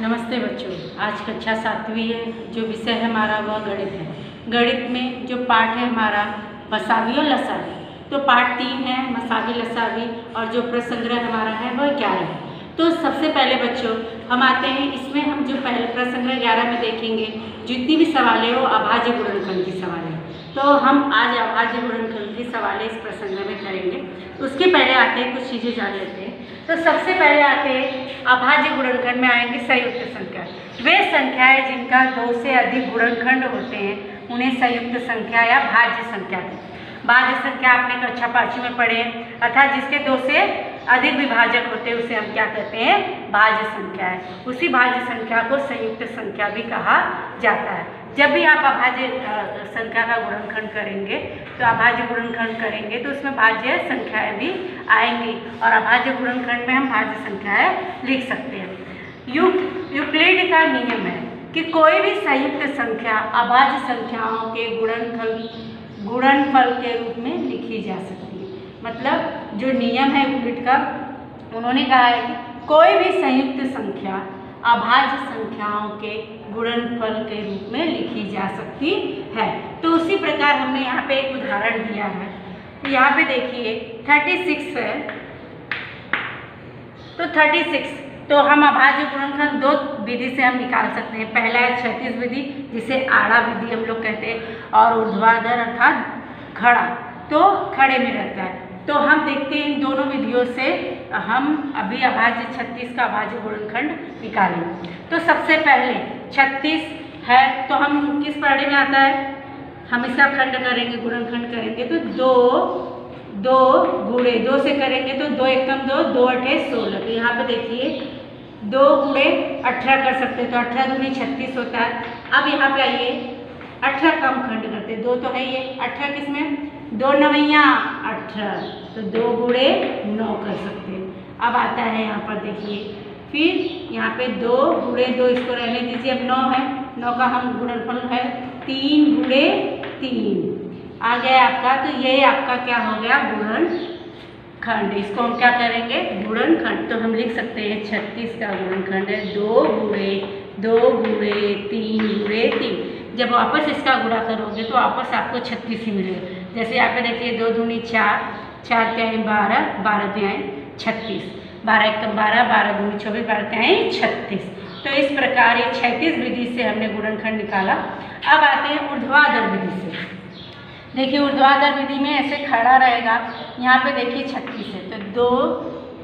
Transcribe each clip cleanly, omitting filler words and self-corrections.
नमस्ते बच्चों। आज कक्षा 7वीं है। जो विषय है हमारा वह गणित है। गणित में जो पाठ है हमारा मसावी और लसावी, तो पाठ 3 है मसावी लसावी, और जो प्रसंग्रह हमारा है वह 11 है। तो सबसे पहले बच्चों हम आते हैं, इसमें हम जो पहले प्रसंग्रह 11 में देखेंगे जितनी भी सवालें हो अभाज्य गुणनखंड की सवालें, तो हम आज अभाज्य गुणनखंड की सवालें इस प्रसंग्रह में करेंगे। उसके पहले आते हैं कुछ चीज़ें जान लेते हैं। तो सबसे पहले आते हैं अभाज्य गुणनखंड में आएंगे संयुक्त संख्या। वे संख्याएं जिनका 2 से अधिक गुणनखंड होते हैं उन्हें संयुक्त संख्या या भाज्य संख्या कहते हैं। भाज्य संख्या आपने कक्षा 5 में पढ़े हैं, अर्थात जिसके 2 से अधिक विभाजक होते हैं उसे हम क्या कहते हैं, भाज्य संख्या है। उसी भाज्य संख्या को संयुक्त संख्या भी कहा जाता है। जब भी आप अभाज्य संख्या का गुणनखंड करेंगे तो अभाज्य गुणनखंड करेंगे तो उसमें भाज्य संख्याएं भी आएंगी, और अभाज्य गुणनखंड में हम भाज्य संख्याएं लिख सकते हैं। यूक्लिड का नियम है कि कोई भी संयुक्त संख्या अभाज्य संख्याओं के गुणनफल के रूप में लिखी जा सकती है। मतलब जो नियम है यूक्लिड का, उन्होंने कहा है कि कोई भी संयुक्त संख्या अभाज्य संख्याओं के गुणनफल के रूप में लिखी जा सकती है। तो उसी प्रकार हमने यहाँ पे एक उदाहरण दिया है। तो यहाँ पे देखिए 36 है, तो 36 तो हम अभाज्य गुणनखंड 2 विधि से हम निकाल सकते हैं। पहला है क्षैतिज विधि, जिसे आड़ा विधि हम लोग कहते हैं, और ऊर्ध्वाधर अर्थात खड़ा, तो खड़े में रहता है। तो हम देखते हैं इन दोनों विधियों से हम अभी अभाज्य 36 का अभाज्य गुणनखंड निकालेंगे। तो सबसे पहले 36 है, तो हम किस पाड़े में आता है, हम इसका खंड करेंगे, गुणनखंड करेंगे तो 2 गुणे 2 से करेंगे तो 2 एकम 2, 2 अठे 16। तो यहाँ पे देखिए 2 गुणे 18 कर सकते हैं, तो 18 दूनी 36 होता है। अब यहाँ पे आइए 18 कम खंड करते हैं, 2 तो है ये, 18 किसमें 2 नवैया 18, तो 2 गुणे 9 कर सकते हैं। अब आता है यहाँ पर देखिए, फिर यहाँ पे 2 गुणे 2, इसको रहने दीजिए, अब 9 है, 9 का हम गुणनफल है 3 गुणे 3 आ गया आपका। तो ये आपका क्या हो गया, गुणनखंड। इसको हम क्या करेंगे, गुणनखंड। तो हम लिख सकते हैं 36 का गुणनखंड है 2 गुणे 3 गुणे 3। जब वापस इसका गुणा करोगे तो वापस आपको 36 ही मिलेगा। जैसे यहाँ पे देखिए 2 दूनी 4, 4 त्याई 12, 12 त्याई 36, 12 एकम 12, 12 दूनी 24, 12 त्याई 36। तो इस प्रकार ये 36 विधि से हमने गुणनखंड निकाला। अब आते हैं ऊर्ध्वाधर विधि से। देखिए ऊर्ध्वाधर विधि में ऐसे खड़ा रहेगा, यहाँ पे देखिए 36 है, तो 2।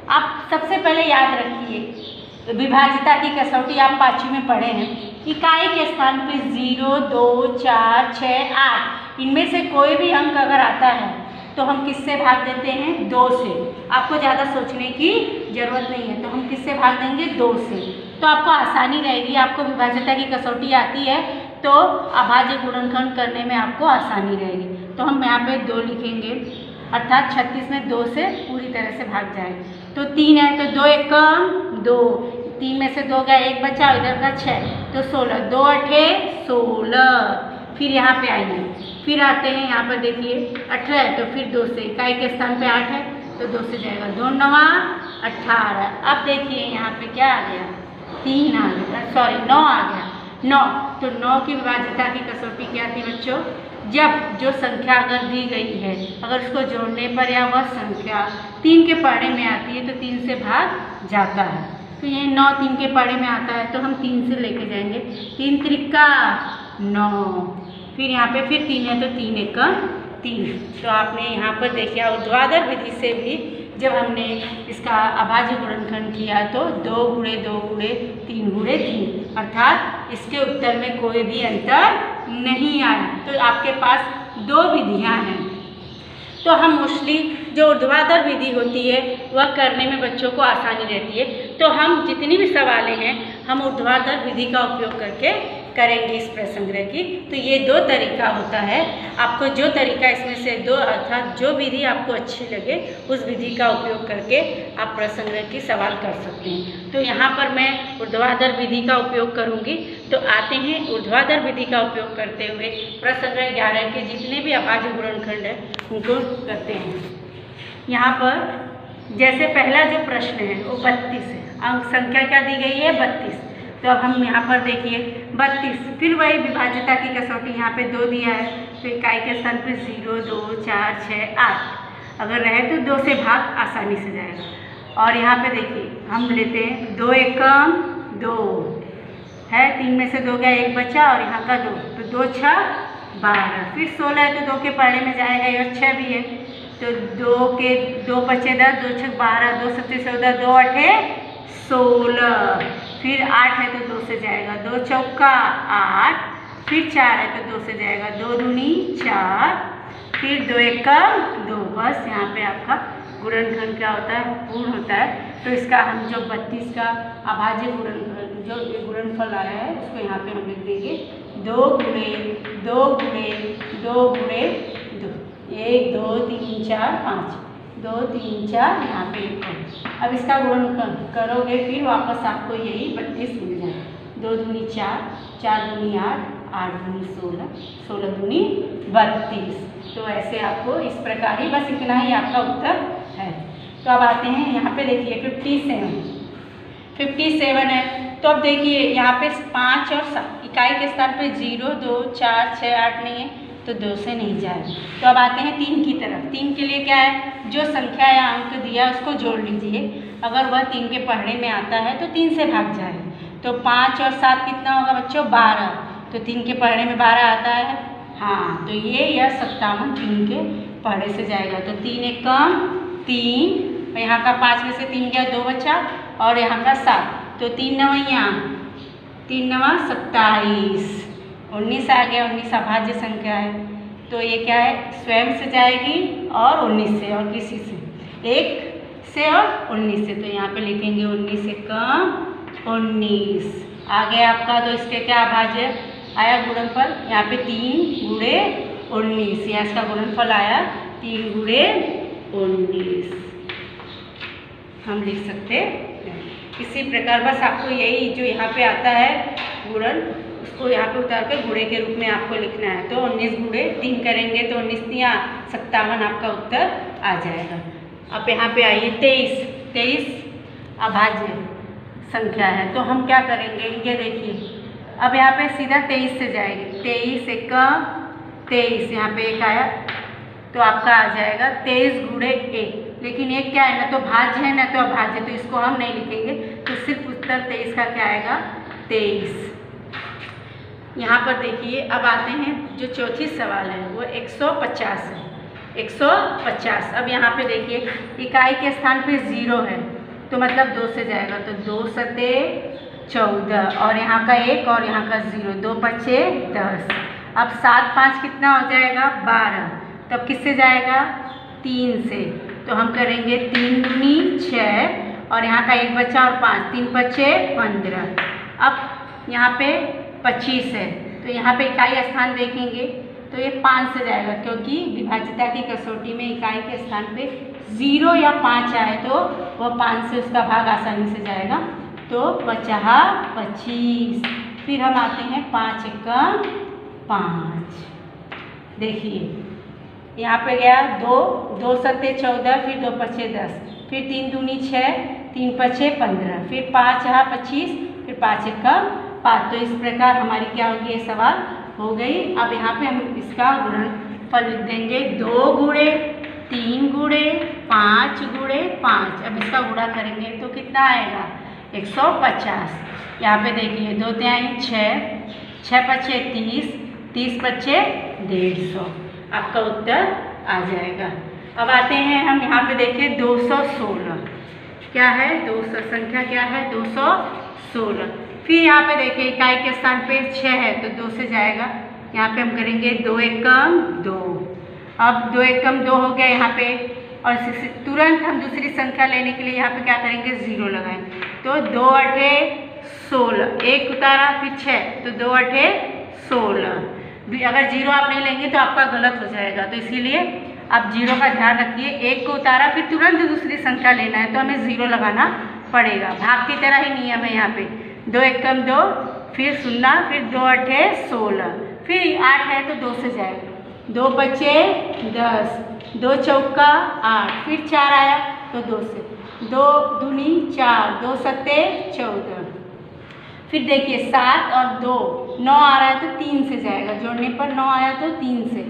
आप सबसे पहले याद रखिए विभाज्यता की कसौटी आप 5वीं में पढ़े हैं। इकाई के स्थान पे 0, 2, 4, 6, 8 इनमें से कोई भी अंक अगर आता है तो हम किससे भाग देते हैं, 2 से। आपको ज़्यादा सोचने की ज़रूरत नहीं है, तो हम किससे भाग देंगे, 2 से। तो आपको आसानी रहेगी, आपको विभाज्यता की कसौटी आती है तो अभाज्य गुणनखंड करने में आपको आसानी रहेगी। तो हम यहाँ पे 2 लिखेंगे, अर्थात 36 में 2 से पूरी तरह से भाग जाएंगे। तो 3 है, तो 2 एकम 2, 3 में से 2 गया, 1 बचा, इधर का 6, तो 16, 2 अठे 16। फिर यहाँ पे आइए, फिर आते हैं यहाँ पर देखिए 18 है, तो फिर 2 से, इकाई के स्थान पे 8 है तो 2 से जाएगा, 2 नवा 18। अब देखिए यहाँ पे क्या आ गया, 3 आ गया, सॉरी 9 आ गया, 9। तो 9 की विभाज्यता की कसौटी क्या थी बच्चों, जब जो संख्या अगर दी गई है, अगर उसको जोड़ने पर या वह संख्या 3 के पढ़ने में आती है तो 3 से भाग जाता है। तो ये 9 3 के पढ़ने में आता है तो हम 3 से लेके जाएंगे, 3 त्रिका 9, फिर यहाँ पे फिर 3 है तो 3 एकम 3। तो आपने यहाँ पर देखिए ऊर्ध्वाधर विधि से भी जब हमने इसका अभाज्य गुणनखंड किया तो 2 गुणे 2 गुणे 3 गुणे 3, अर्थात इसके उत्तर में कोई भी अंतर नहीं आया। तो आपके पास 2 विधियाँ हैं। तो हम मोस्टली जो ऊर्ध्वाधर विधि होती है वह करने में बच्चों को आसानी रहती है। तो हम जितनी भी सवालें हैं हम ऊर्ध्वाधर विधि का उपयोग करके करेंगे इस प्रसंग्रह की। तो ये 2 तरीका होता है, आपको जो तरीका इसमें से 2 अर्थात जो विधि आपको अच्छी लगे उस विधि का उपयोग करके आप प्रसंग्रह की सवाल कर सकते हैं। तो यहाँ पर मैं ऊर्ध्वाधर विधि का उपयोग करूँगी। तो आते हैं ऊर्ध्वाधर विधि का उपयोग करते हुए प्रसंग्रह 11 के जितने भी अभाज्य गुणनखंड है उनको करते हैं। यहाँ पर जैसे पहला जो प्रश्न है वो 32 है, अंक संख्या क्या दी गई है, 32। तो अब हम यहाँ पर देखिए 32, फिर वही विभाज्यता की कसौटी, यहाँ पे 2 दिया है तो इकाई के स्थान पे 0, 2, 4, 6, 8 अगर रहे तो 2 से भाग आसानी से जाएगा। और यहाँ पे देखिए हम लेते हैं 2 एकम 2 है, 3 में से 2 गया, 1 बचा और यहाँ का 2, तो 2 6 12, फिर 16 है तो 2 के पढ़ने में जाएगा और 6 भी है तो 2 के 2 बचे 10, 2 6 12, 2 7 14, 2 8 16, फिर 8 है तो 2 से जाएगा, 2 चौका 8, फिर 4 है तो 2 से जाएगा, 2 दूनी 4, फिर 2 एकम 2। बस यहाँ पे आपका गुणनखंड क्या होता है, पूर्ण होता है। तो इसका हम जो 32 का अभाज्य गुणनफल जो गुणनफल आया है उसको यहाँ पे हम लिख देंगे 2 गुणे 2 गुणे 2 गुणे 2, 1 2 3 4 5, 2 3 4 यहाँ पे 1। अब इसका गुणन करोगे फिर वापस आपको यही 32 मिल जाए, 2 दूनी 4, 4 दूनी 8, 8 दूनी 16, 16 दूनी 32। तो ऐसे आपको इस प्रकार ही, बस इतना ही आपका उत्तर है। तो अब आते हैं यहाँ पे देखिए 57 है। तो अब देखिए यहाँ पे 5 और 7 इकाई के स्थान पे 0, 2, 4, 6, 8 नहीं है तो 2 से नहीं जाए। तो अब आते हैं 3 की तरफ। 3 के लिए क्या है, जो संख्या या अंक दिया उसको जोड़ लीजिए, अगर वह 3 के पढ़ने में आता है तो 3 से भाग जाए। तो 5 और 7 कितना होगा बच्चों, 12, तो 3 के पढ़ने में 12 आता है, हाँ, तो ये यह 57 3 के पढ़ने से जाएगा। तो 3 एकम 3, यहाँ का 5 में से 3 गया, 2 बचा और यहाँ का 7, तो 3 9 3 9 27, 19 आ गया, 19 अभाज्य संख्या है तो ये क्या है, स्वयं से जाएगी और 19 से और किसी से, 1 से और 19 से, तो यहाँ पे लिखेंगे 19 एकम 19 आ गया आपका। तो इसके क्या अभाज्य आया गुणनफल, यहाँ पे 3 गुणे 19, यहाँ इसका गुणनफल आया 3 गुणे 19 हम लिख सकते हैं। इसी प्रकार बस आपको यही जो यहाँ पे आता है गुणन, उसको यहाँ पे उतार कर गुणे के रूप में आपको लिखना है। तो 19 गुणे 3 करेंगे तो 19 या 57 आपका उत्तर आ जाएगा। अब यहाँ पे आइए 23 अभाज्य संख्या है तो हम क्या करेंगे, ये देखिए अब यहाँ पे सीधा 23 से जाएगी, 23 एकम 23, यहाँ पे 1 आया तो आपका आ जाएगा 23 गुणे 1, लेकिन एक क्या है, ना तो भाज्य है ना तो अभाज्य, तो इसको हम नहीं लिखेंगे, तो सिर्फ उत्तर 23 का क्या आएगा 23। यहाँ पर देखिए अब आते हैं जो चौथी सवाल है वो 150 है, 150। अब यहाँ पे देखिए इकाई के स्थान पे 0 है तो मतलब 2 से जाएगा, तो 2 सते 14 और यहाँ का 1 और यहाँ का 0, 2 पचे 10। अब 7 5 कितना हो जाएगा 12, तब किससे जाएगा 3 से, तो हम करेंगे 3 दूनी 6 और यहाँ का 1 बचा और 5, 3 पचे 15। अब यहाँ पे 25 है तो यहाँ पे इकाई स्थान देखेंगे तो ये 5 से जाएगा, क्योंकि विभाज्यता की कसौटी में इकाई के स्थान पे 0 या 5 आए तो वह 5 से उसका भाग आसानी से जाएगा, तो 25। फिर हम आते हैं 5 एकम 5। देखिए यहाँ पे गया 2, 2 सत्ते 14, फिर 2 पचे 10, फिर 3 दूनी 6, 3 पचे 15, फिर 5 यहाँ 25, फिर 5 एकम 5। तो इस प्रकार हमारी क्या होगी, ये सवाल हो गई। अब यहाँ पे हम इसका गुणनफल लिख देंगे 2 गुणे 3 गुणे 5 गुणे 5। अब इसका गुणा करेंगे तो कितना आएगा 150। यहाँ पे देखिए 2 तिहाई 6, 6 पचे 30, 30 पचे 150, आपका उत्तर आ जाएगा। अब आते हैं हम यहाँ पे देखिए 216 क्या है, 200 संख्या क्या है 216। फिर यहाँ पे देखिए इकाई के स्थान पे 6 है तो 2 से जाएगा, यहाँ पे हम करेंगे 2 एकम 2। अब 2 एकम 2 हो गया यहाँ पे, और तुरंत हम दूसरी संख्या लेने के लिए यहाँ पे क्या करेंगे 0 लगाएंगे, तो 2 8 16, 1 उतारा फिर 6, तो 2 8 16। अगर 0 आप नहीं लेंगे तो आपका गलत हो जाएगा, तो इसीलिए आप 0 का ध्यान रखिए। 1 को उतारा फिर तुरंत दूसरी संख्या लेना है तो हमें 0 लगाना पड़ेगा, भाग की तरह ही नियम है यहाँ पे। 2 एकम 2, फिर 0, फिर 2 8 16, फिर 8 है तो 2 से जाएगा, 2 बचे 10, 2 चौका 8, फिर 4 आया तो 2 से, 2 दूनी 4, 2 सत्ते 14, फिर देखिए 7 और 2, 9 आ रहा है तो 3 से जाएगा, जोड़ने पर 9 आया तो 3 से,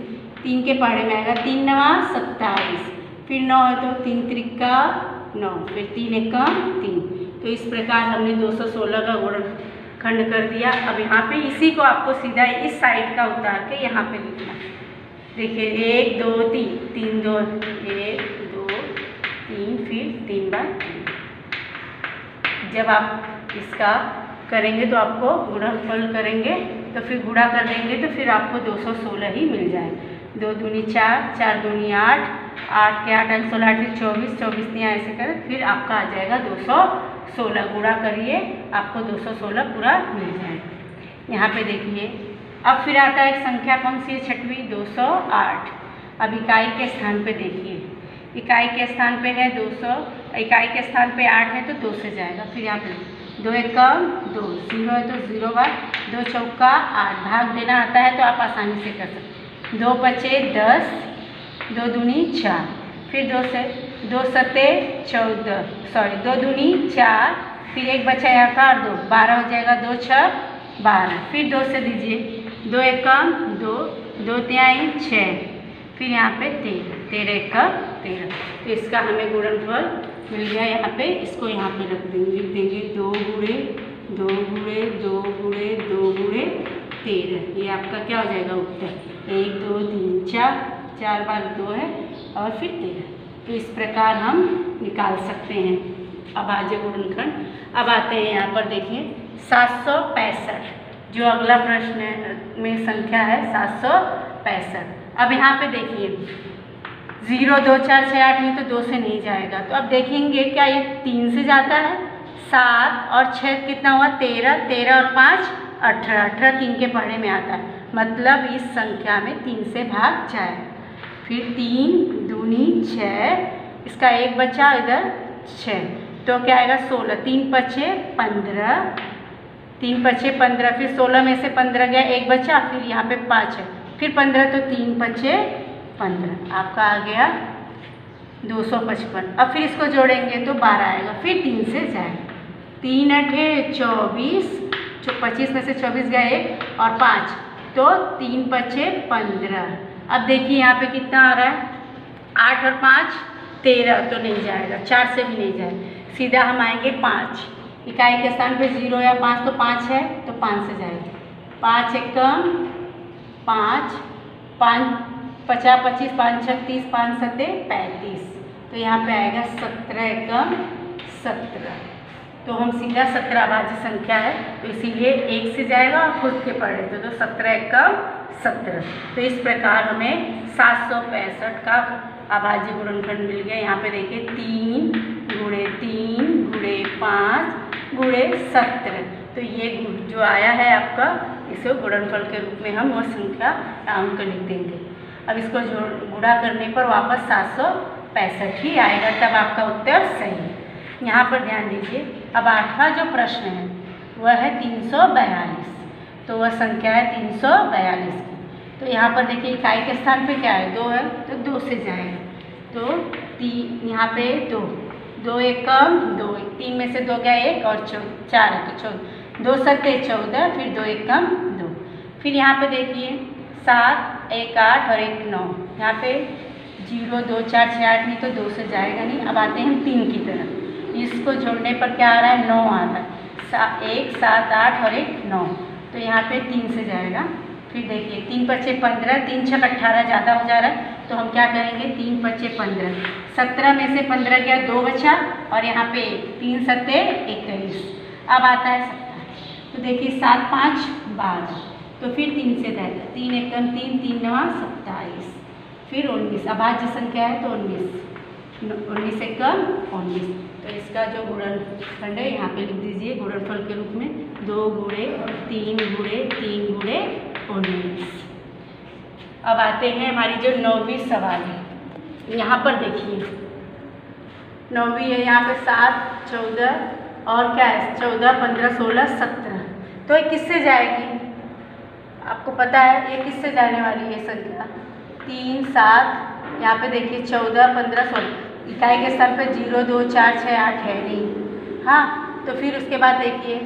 3 के पहाड़े में आएगा, 3 9 27, फिर 9 है तो 3 त्रिका 9, फिर 3 एकम 3। तो इस प्रकार हमने 216 का गुणनखंड कर दिया। अब यहाँ पे इसी को आपको सीधा इस साइड का उतार के यहाँ पे लिखना। देखिए 1 2 3, 3 2 1 2 3, फिर 3 बार 3। जब आप इसका करेंगे तो आपको गुणनफल करेंगे तो फिर गुणा कर देंगे तो फिर आपको 216 ही मिल जाए। 2 दूनी 4, 4 दूनी 8, 8 के 8 अंक 16, 8 24, 24 नहीं ऐसे करें, फिर आपका आ जाएगा 216। गुणा करिए आपको 216 पूरा मिल जाएगा। यहाँ पे देखिए अब फिर आता है एक संख्या कौन सी है, छठवीं, 208। अब इकाई के स्थान पे देखिए, इकाई के स्थान पे है 200, इकाई के स्थान पे 8 है तो 2 से जाएगा। फिर यहाँ पे 2 एकम 2, 0 है तो 0 बार, 2 चौका 8, भाग देना आता है तो आप आसानी से कर सकते। 2 पचे 10, 2 दूनी 4, फिर 2 सते 14, सॉरी 2 दूनी 4, फिर एक बचा यहाँ का और 2, 12 हो जाएगा, 2 6 12, फिर 2 से दीजिए, 2 एकम 2, 2 तिहाई 6, फिर यहाँ पे 13, 13 एकम 13। तो इसका हमें गुणनफल मिल गया। यहाँ पे इसको यहाँ पे रख देंगे, लिख देंगे 2 गुणे 2 गुणे 2 गुणे 2 गुणे 13। ये आपका क्या हो जाएगा उत्तर, 1 2 3 4, 4 बार 2 है और फिर 13। तो इस प्रकार हम निकाल सकते हैं अभाज्य गुणनखंड। अब आते हैं यहाँ पर देखिए 765, जो अगला प्रश्न में संख्या है 765। अब यहाँ पे देखिए 0 2 4 6 8 में तो 2 से नहीं जाएगा, तो अब देखेंगे क्या ये 3 से जाता है। 7 और 6 कितना हुआ, 13, 13 और 5 18, 18 3 के पहाड़े में आता है, मतलब इस संख्या में 3 से भाग जाएगा। फिर 3 दूनी 6, इसका एक बचा इधर 6, तो क्या आएगा 16, 3 पचे 15, 3 पचे 15, फिर 16 में से 15 गया, एक बचा, फिर यहाँ पे 5 है, फिर 15 तो 3 पचे 15, आपका आ गया 255। अब फिर इसको जोड़ेंगे तो 12 आएगा, फिर 3 से जाएगा, 3 अठे 24, 25 में से 24 गया एक और 5, तो 3 पचे 15। अब देखिए यहाँ पे कितना आ रहा है, 8 और 5 13, तो नहीं जाएगा, 4 से भी नहीं जाएगा, सीधा हम आएंगे 5। इकाई के स्थान पे 0 या 5, तो 5 है तो 5 से जाएगा, 5 एकम 5, 5 50 25, 5 36, 5 सते 35, तो यहाँ पे आएगा 17 एकम 17। तो हम सीधा 17 अभाज्य संख्या है तो इसीलिए 1 से जाएगा और खुद के पढ़े तो 17 एकम 17। तो इस प्रकार हमें 765 का अभाज्य गुणनखंड मिल गया। यहाँ पे देखिए 3 गुणे 3 गुणे 5 गुणे 17, तो ये जो आया है आपका, इसे गुणनफल के रूप में हम वह संख्या अंक लिख देंगे। अब इसको गुणा करने पर वापस 765 ही आएगा, तब आपका उत्तर सही है। यहाँ पर ध्यान दीजिए, अब 8वां जो प्रश्न है वह है 342, तो वह संख्या है 342 की। तो यहाँ पर देखिए इकाई के स्थान पे क्या है, 2 है तो 2 से जाएगा, तो 3 यहाँ पे 2, 2 एकम 2, 3 में से 2 गया 1 और 4 है तो 14, 2 सते 14, फिर 2 एकम 2, फिर यहाँ पे देखिए 7 1 8 और 1 9, यहाँ पे 0 2 4 6 8 नहीं तो 2 से जाएगा नहीं। अब आते हैं 3 की तरफ, इसको जोड़ने पर क्या आ रहा है, 9 आ रहा है, 1 7 8 और 1 9, तो यहाँ पे 3 से जाएगा। फिर देखिए 3 पचे 15, 3 छक 18 ज़्यादा हो जा रहा है, तो हम क्या करेंगे 3 पचे 15, 17 में से 15 गया 2 बचा और यहाँ पे 3 सत्ते 21, अब आता है 17, तो देखिए 7 5 12, तो फिर 3 से जाएगा, 3 एकम 3, 3 9 27, फिर 19, अभाज्य संख्या है तो 19 एकम 19। तो इसका जो गुणनखंड है यहाँ पे लिख दीजिए गुणनफल के रूप में 2 गुणे 3 गुणे 3 गुणे 19। अब आते हैं हमारी जो 9वीं सवाल है, यहाँ पर देखिए 9वीं है, यहाँ पे 7 14 और क्या है 14 15 16 17, तो ये किससे जाएगी, आपको पता है ये किससे जाने वाली है संख्या, 3 7, यहाँ पे देखिए 14 15 16, इकाई के स्थान पे 0 2 4 6 8 है नहीं, हाँ, तो फिर उसके बाद देखिए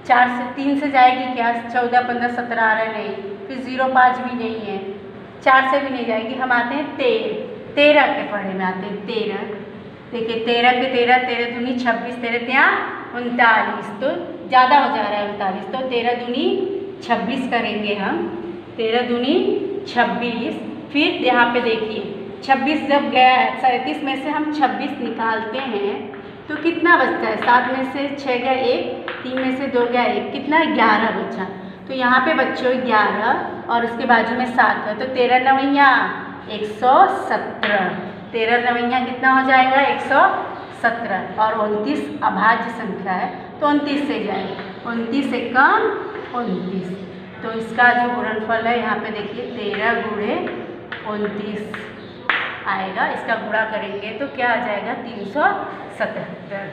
4 से 3 से जाएगी क्या, 14, 15, 17 आ रहा है, नहीं। फिर 0, 5 भी नहीं है, 4 से भी नहीं जाएगी। हम आते हैं 13 के पढ़े में आते हैं 13। देखिए 13 के 13, 13 दूनी 26, 13 त्या 39, तो ज़्यादा हो जा रहा है 39, तो 13 दूनी 26 करेंगे हम, 13 दूनी 26। फिर यहाँ पे देखिए 26 जब गया है, 37 में से हम 26 निकालते हैं तो कितना बचता है, 7 में से 6 गया 1, 3 में से 2 गया 1, कितना 11 बचा। तो यहाँ पे बच्चों 11 और उसके बाजू में 7 है, तो 13 नवैया 117, 13 नवैया कितना हो जाएगा 117। और 29 अभाज्य संख्या है तो 29 से जाएगा, 29 से कम 29, तो इसका जो गुणनफल है यहाँ पे देखिए 13 गुणे 29 आएगा। इसका गुणा करेंगे तो क्या आ जाएगा 377।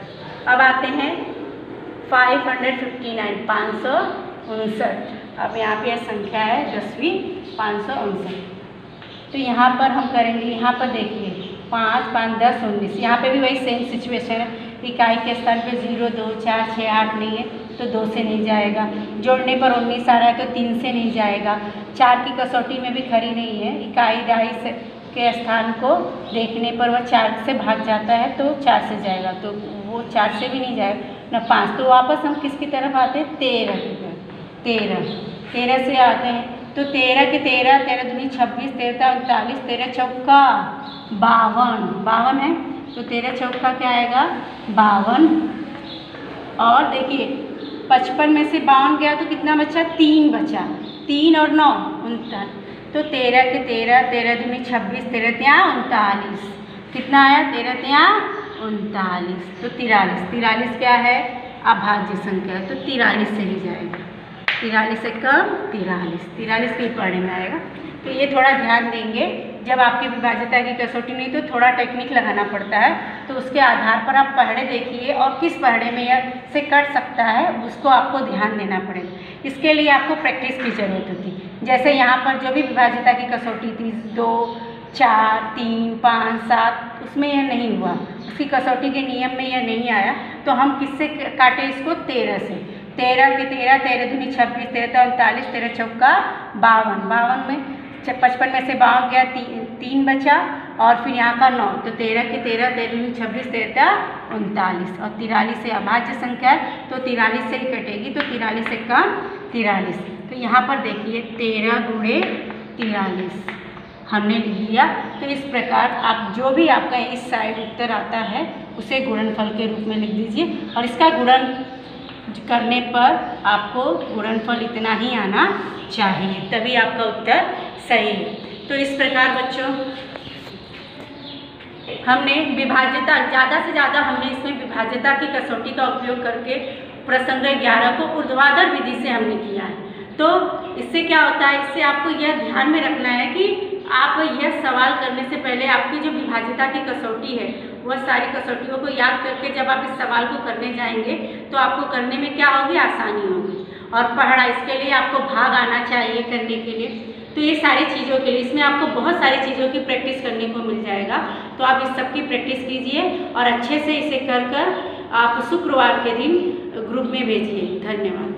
अब आते हैं 559, 559। अब यहाँ पे संख्या है 10वीं 559। तो यहाँ पर हम करेंगे, यहाँ पर देखिए 5, 5, 10, 19, यहाँ पे भी वही सेम सिचुएशन है। इकाई के स्थान पे 0, 2, 4, 6, 8 नहीं है तो 2 से नहीं जाएगा। जोड़ने पर 19 आ रहा है तो 3 से नहीं जाएगा। 4 की कसौटी में भी खरी नहीं है, इकाई दहाई से के स्थान को देखने पर वह 4 से भाग जाता है तो 4 से जाएगा, तो वो 4 से भी नहीं जाएगा ना 5। तो वापस हम किसकी तरफ आते हैं 13 की तरफ, 13 से आते हैं। तो 13 के 13, 13 दूनी 26, 13 39, 13 चौका 52 है, तो 13 चौका क्या आएगा 52। और देखिए 55 में से 52 गया तो कितना बचा, 3 बचा, 3 और 9 39, तो 13 के 13, 13 दूनी 26, 13 त्या 39, कितना आया 13 त्या 39, तो 43। 43 क्या है अभाज्य संख्या है, तो 43 से ही जाएगा, 43 से कम 43 के पढ़ने में आएगा। तो ये थोड़ा ध्यान देंगे, जब आपकी विभाज्यता की कसौटी नहीं तो थोड़ा टेक्निक लगाना पड़ता है, तो उसके आधार पर आप पढ़े देखिए और किस पढ़े में यह से कट सकता है उसको आपको ध्यान देना पड़ेगा। इसके लिए आपको प्रैक्टिस की ज़रूरत होती। जैसे यहाँ पर जो भी विभाज्यता की कसौटी थी 2, 4, 3, 5, 7, उसमें यह नहीं हुआ, उसकी कसौटी के नियम में यह नहीं आया, तो हम किससे काटे इसको 13 से। 13 के 13, 13 दूनी 26, 13 39, 13 चौका 52 में 55 में से 52 गया 3 बचा और फिर यहाँ का 9, तो 13 के 13, 13 दूनी 26, 13 39 और 43 से अभाज्य संख्या है तो 43 से ही कटेगी, तो 43 से कम 43। तो यहाँ पर देखिए 13 गुणे 43 हमने लिख लिया। तो इस प्रकार आप जो भी आपका इस साइड उत्तर आता है उसे गुणनफल के रूप में लिख दीजिए और इसका गुणन करने पर आपको गुणनफल इतना ही आना चाहिए, तभी आपका उत्तर सही है। तो इस प्रकार बच्चों हमने विभाज्यता ज़्यादा से ज़्यादा हमने इसमें विभाज्यता की कसौटी का उपयोग करके प्रसंग 11 को ऊर्ध्वाधर विधि से हमने किया है। तो इससे क्या होता है, इससे आपको यह ध्यान में रखना है कि आप यह सवाल करने से पहले आपकी जो विभाज्यता की कसौटी है वह सारी कसौटियों को याद करके जब आप इस सवाल को करने जाएंगे तो आपको करने में क्या होगी, आसानी होगी। और पढ़ा इसके लिए आपको भाग आना चाहिए करने के लिए। तो ये सारी चीज़ों के लिए इसमें आपको बहुत सारी चीज़ों की प्रैक्टिस करने को मिल जाएगा। तो आप इस सब की प्रैक्टिस कीजिए और अच्छे से इसे कर कर आप शुक्रवार के दिन ग्रुप में भेजिए। धन्यवाद।